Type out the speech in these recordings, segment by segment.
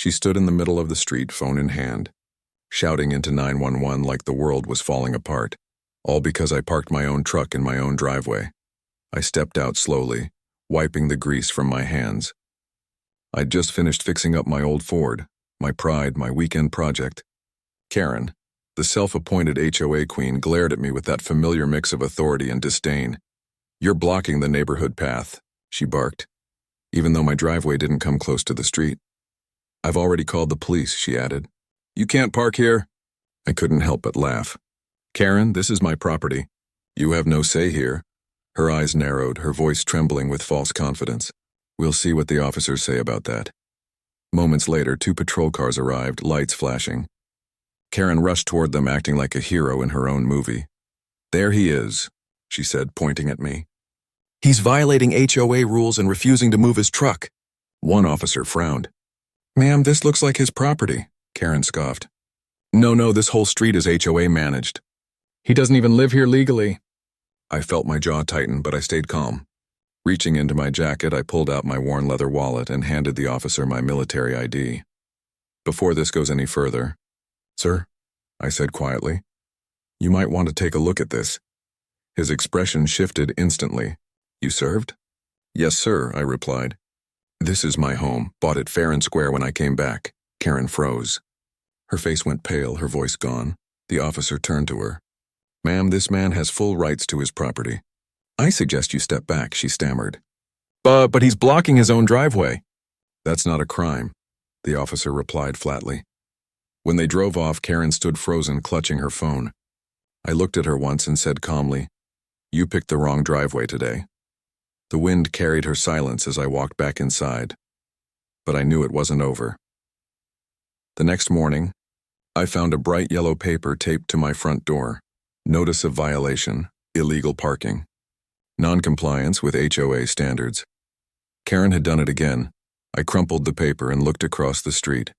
She stood in the middle of the street, phone in hand, shouting into 911 like the world was falling apart, all because I parked my own truck in my own driveway. I stepped out slowly, wiping the grease from my hands. I'd just finished fixing up my old Ford, my pride, my weekend project. Karen, the self-appointed HOA queen, glared at me with that familiar mix of authority and disdain. "You're blocking the neighborhood path," she barked, even though my driveway didn't come close to the street. "I've already called the police," she added. "You can't park here." I couldn't help but laugh. "Karen, this is my property. You have no say here." Her eyes narrowed, her voice trembling with false confidence. "We'll see what the officers say about that." Moments later, 2 patrol cars arrived, lights flashing. Karen rushed toward them, acting like a hero in her own movie. "There he is," she said, pointing at me. "He's violating HOA rules and refusing to move his truck." One officer frowned. "Ma'am, this looks like his property," Karen scoffed. No, this whole street is HOA managed. He doesn't even live here legally." I felt my jaw tighten, but I stayed calm. Reaching into my jacket, I pulled out my worn leather wallet and handed the officer my military ID. "Before this goes any further, sir," I said quietly, "you might want to take a look at this." His expression shifted instantly. "You served?" "Yes, sir," I replied. "This is my home, bought it fair and square when I came back." Karen froze. Her face went pale, her voice gone. The officer turned to her. "Ma'am, this man has full rights to his property." "I suggest you step back," she stammered. But he's blocking his own driveway." "That's not a crime," the officer replied flatly. When they drove off, Karen stood frozen, clutching her phone. I looked at her once and said calmly, "You picked the wrong driveway today." The wind carried her silence as I walked back inside. But I knew it wasn't over. The next morning, I found a bright yellow paper taped to my front door. Notice of violation, illegal parking. Non-compliance with HOA standards. Karen had done it again. I crumpled the paper and looked across the street.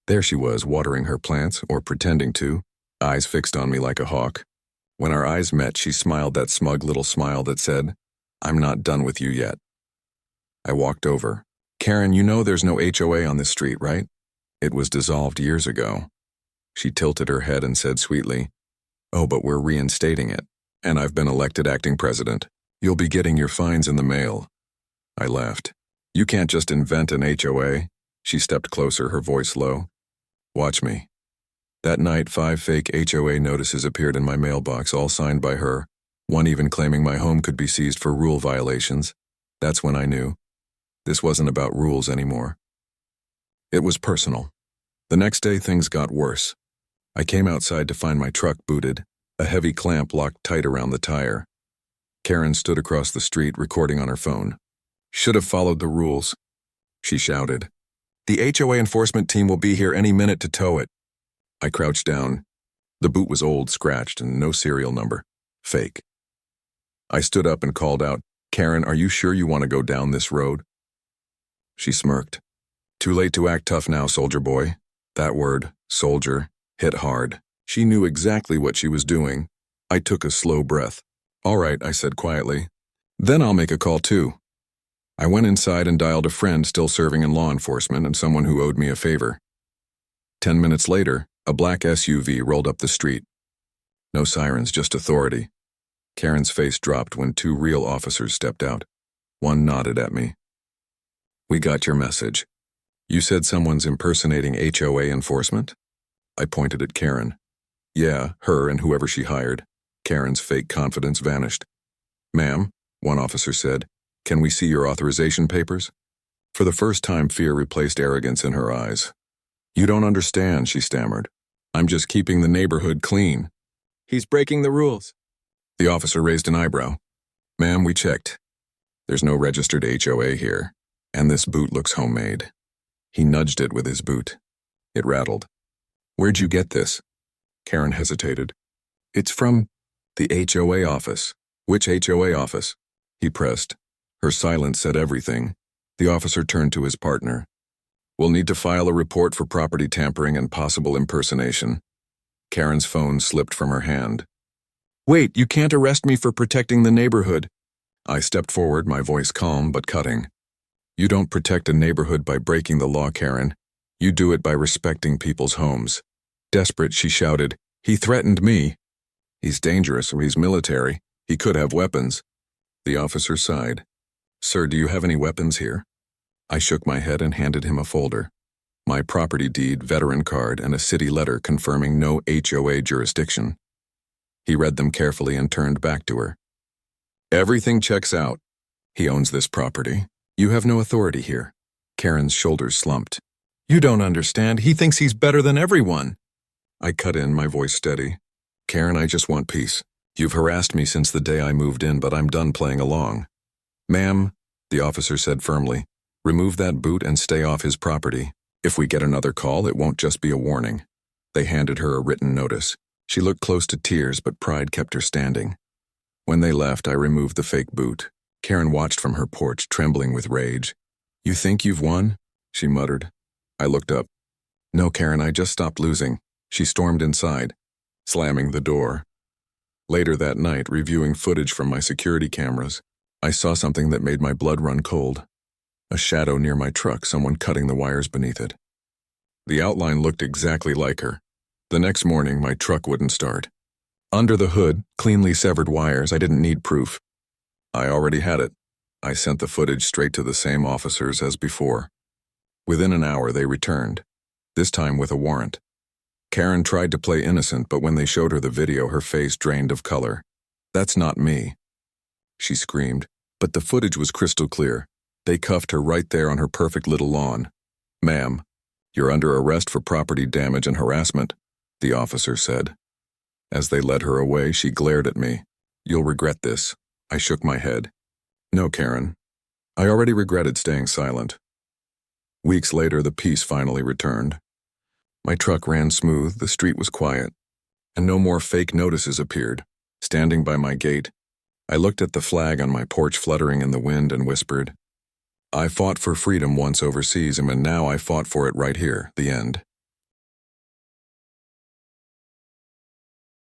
There she was, watering her plants, or pretending to, eyes fixed on me like a hawk. When our eyes met, she smiled that smug little smile that said, "I'm not done with you yet." I walked over. "Karen, you know there's no HOA on this street, right? It was dissolved years ago." She tilted her head and said sweetly, "Oh, but we're reinstating it, and I've been elected acting president. You'll be getting your fines in the mail." I laughed. "You can't just invent an HOA." She stepped closer, her voice low. "Watch me." That night, 5 fake HOA notices appeared in my mailbox, all signed by her, one even claiming my home could be seized for rule violations. That's when I knew. This wasn't about rules anymore. It was personal. The next day, things got worse. I came outside to find my truck booted, a heavy clamp locked tight around the tire. Karen stood across the street, recording on her phone. "Should have followed the rules," she shouted. "The HOA enforcement team will be here any minute to tow it." I crouched down. The boot was old, scratched, and no serial number. Fake. I stood up and called out, "Karen, are you sure you want to go down this road?" She smirked. "Too late to act tough now, soldier boy." That word, soldier, hit hard. She knew exactly what she was doing. I took a slow breath. "All right," I said quietly. "Then I'll make a call too." I went inside and dialed a friend still serving in law enforcement and someone who owed me a favor. 10 minutes later, a black SUV rolled up the street. No sirens, just authority. Karen's face dropped when 2 real officers stepped out. One nodded at me. "We got your message. You said someone's impersonating HOA enforcement?" I pointed at Karen. "Yeah, her and whoever she hired." Karen's fake confidence vanished. "Ma'am," one officer said, "can we see your authorization papers?" For the first time, fear replaced arrogance in her eyes. "You don't understand," she stammered. "I'm just keeping the neighborhood clean." "He's breaking the rules." The officer raised an eyebrow. "Ma'am, we checked. There's no registered HOA here, and this boot looks homemade." He nudged it with his boot. It rattled. "Where'd you get this?" Karen hesitated. "It's from the HOA office." "Which HOA office?" He pressed. Her silence said everything. The officer turned to his partner. "We'll need to file a report for property tampering and possible impersonation." Karen's phone slipped from her hand. "Wait, you can't arrest me for protecting the neighborhood." I stepped forward, my voice calm but cutting. "You don't protect a neighborhood by breaking the law, Karen. You do it by respecting people's homes. Desperate, she shouted, "He threatened me." "He's dangerous, or he's military. He could have weapons." The officer sighed. "Sir, do you have any weapons here?" I shook my head and handed him a folder. My property deed, veteran card, and a city letter confirming no HOA jurisdiction. He read them carefully and turned back to her. "Everything checks out. He owns this property. You have no authority here." Karen's shoulders slumped. "You don't understand. He thinks he's better than everyone." I cut in, my voice steady. "Karen, I just want peace. You've harassed me since the day I moved in, but I'm done playing along." "Ma'am," the officer said firmly, "remove that boot and stay off his property. If we get another call, it won't just be a warning." They handed her a written notice. She looked close to tears, but pride kept her standing. When they left, I removed the fake boot. Karen watched from her porch, trembling with rage. "You think you've won?" she muttered. I looked up. "No, Karen, I just stopped losing." She stormed inside, slamming the door. Later that night, reviewing footage from my security cameras, I saw something that made my blood run cold. A shadow near my truck, someone cutting the wires beneath it. The outline looked exactly like her. The next morning, my truck wouldn't start. Under the hood, cleanly severed wires, I didn't need proof. I already had it. I sent the footage straight to the same officers as before. Within an hour, they returned, this time with a warrant. Karen tried to play innocent, but when they showed her the video, her face drained of color. "That's not me," she screamed, but the footage was crystal clear. They cuffed her right there on her perfect little lawn. "Ma'am, you're under arrest for property damage and harassment," the officer said. As they led her away, she glared at me. "You'll regret this." I shook my head. "No, Karen. I already regretted staying silent." Weeks later, the peace finally returned. My truck ran smooth, the street was quiet, and no more fake notices appeared. Standing by my gate, I looked at the flag on my porch fluttering in the wind and whispered, "I fought for freedom once overseas, and now I fought for it right here, the end."